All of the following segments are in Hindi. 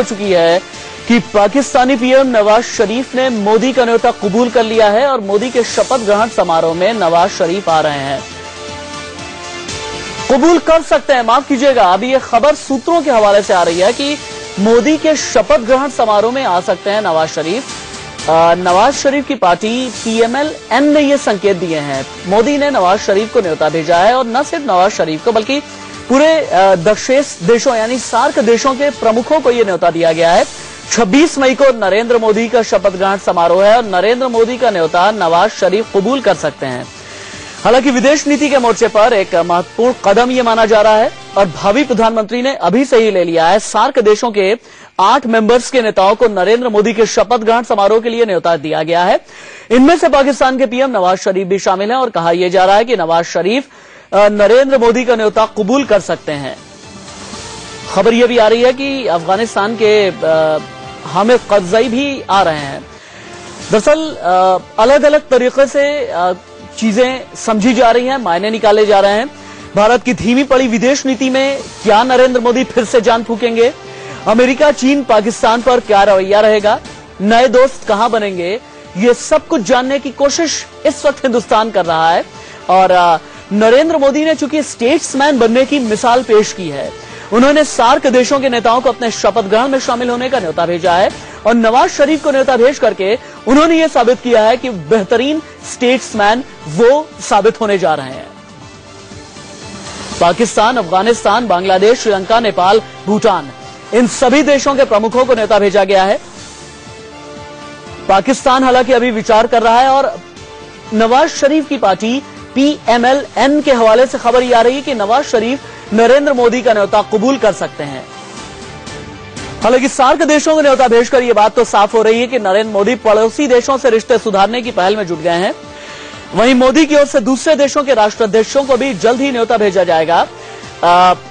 हो चुकी है कि पाकिस्तानी पीएम नवाज शरीफ ने मोदी का न्योता कबूल कर लिया है और मोदी के शपथ ग्रहण समारोह में नवाज शरीफ आ रहे हैं। कबूल कर सकते हैं, माफ कीजिएगा, अभी ये खबर सूत्रों के हवाले से आ रही है कि मोदी के शपथ ग्रहण समारोह में आ सकते हैं नवाज शरीफ। नवाज शरीफ की पार्टी PMLN ने ये संकेत दिए हैं। मोदी ने नवाज शरीफ को न्योता भेजा है और न सिर्फ नवाज शरीफ को बल्कि पूरे दक्षेश देशों यानी सार्क देशों के प्रमुखों को यह न्योता दिया गया है। 26 मई को नरेंद्र मोदी का शपथ ग्रहण समारोह है और नरेंद्र मोदी का न्योता नवाज शरीफ कबूल कर सकते हैं। हालांकि विदेश नीति के मोर्चे पर एक महत्वपूर्ण कदम यह माना जा रहा है और भावी प्रधानमंत्री ने अभी से ही ले लिया है। सार्क देशों के 8 मेंबर्स के नेताओं को नरेंद्र मोदी के शपथ ग्रहण समारोह के लिए न्योता दिया गया है। इनमें से पाकिस्तान के पीएम नवाज शरीफ भी शामिल हैं और कहा यह जा रहा है कि नवाज शरीफ नरेंद्र मोदी का न्योता कबूल कर सकते हैं। खबर यह भी आ रही है कि अफगानिस्तान के हामिद करज़ई भी आ रहे हैं। दरअसल अलग अलग तरीके से चीजें समझी जा रही हैं, मायने निकाले जा रहे हैं। भारत की धीमी पड़ी विदेश नीति में क्या नरेंद्र मोदी फिर से जान फूकेंगे? अमेरिका, चीन, पाकिस्तान पर क्या रवैया रहेगा? नए दोस्त कहां बनेंगे? ये सब कुछ जानने की कोशिश इस वक्त हिंदुस्तान कर रहा है और नरेंद्र मोदी ने चूंकि स्टेट्समैन बनने की मिसाल पेश की है, उन्होंने सार्क देशों के नेताओं को अपने शपथ ग्रहण में शामिल होने का न्योता भेजा है और नवाज शरीफ को न्योता भेज करके उन्होंने यह साबित किया है कि बेहतरीन स्टेट्समैन वो साबित होने जा रहे हैं। पाकिस्तान, अफगानिस्तान, बांग्लादेश, श्रीलंका, नेपाल, भूटान, इन सभी देशों के प्रमुखों को न्योता भेजा गया है। पाकिस्तान हालांकि अभी विचार कर रहा है और नवाज शरीफ की पार्टी PMLN के हवाले से खबर यह आ रही है कि नवाज शरीफ नरेंद्र मोदी का न्योता कबूल कर सकते हैं। हालांकि सार्क देशों को न्योता भेजकर यह बात तो साफ हो रही है कि नरेंद्र मोदी पड़ोसी देशों से रिश्ते सुधारने की पहल में जुट गए हैं। वहीं मोदी की ओर से दूसरे देशों के राष्ट्राध्यक्षों को भी जल्द ही न्योता भेजा जाएगा।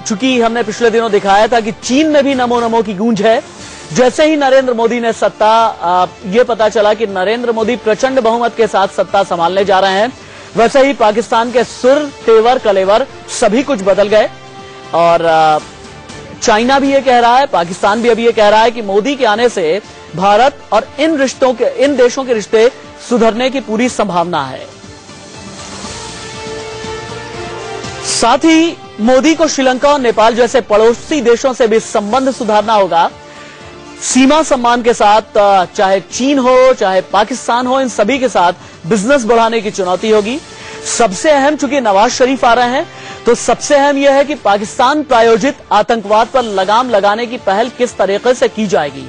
चूंकि हमने पिछले दिनों दिखाया था कि चीन में भी नमो नमो की गूंज है। जैसे ही नरेंद्र मोदी ने ये पता चला कि नरेंद्र मोदी प्रचंड बहुमत के साथ सत्ता संभालने जा रहे हैं, वैसे ही पाकिस्तान के सुर, तेवर, कलेवर सभी कुछ बदल गए और चाइना भी ये कह रहा है, पाकिस्तान भी अभी ये कह रहा है कि मोदी के आने से भारत और इन देशों के रिश्ते सुधरने की पूरी संभावना है। साथ ही मोदी को श्रीलंका और नेपाल जैसे पड़ोसी देशों से भी संबंध सुधारना होगा। सीमा सम्मान के साथ, चाहे चीन हो चाहे पाकिस्तान हो, इन सभी के साथ बिजनेस बढ़ाने की चुनौती होगी। सबसे अहम, चूंकि नवाज शरीफ आ रहे हैं, तो सबसे अहम यह है कि पाकिस्तान प्रायोजित आतंकवाद पर लगाम लगाने की पहल किस तरीके से की जाएगी।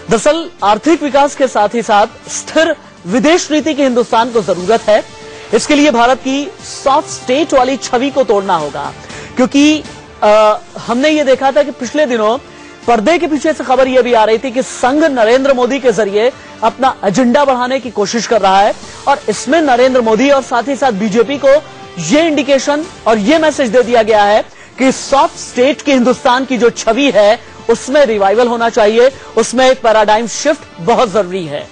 दरअसल आर्थिक विकास के साथ ही साथ स्थिर विदेश नीति की हिंदुस्तान को जरूरत है। इसके लिए भारत की सॉफ्ट स्टेट वाली छवि को तोड़ना होगा, क्योंकि हमने ये देखा था कि पिछले दिनों पर्दे के पीछे से खबर यह भी आ रही थी कि संघ नरेंद्र मोदी के जरिए अपना एजेंडा बढ़ाने की कोशिश कर रहा है और इसमें नरेंद्र मोदी और साथ ही साथ बीजेपी को यह इंडिकेशन और यह मैसेज दे दिया गया है कि सॉफ्ट स्टेट की हिंदुस्तान की जो छवि है उसमें रिवाइवल होना चाहिए, उसमें एक पैराडाइम शिफ्ट बहुत जरूरी है।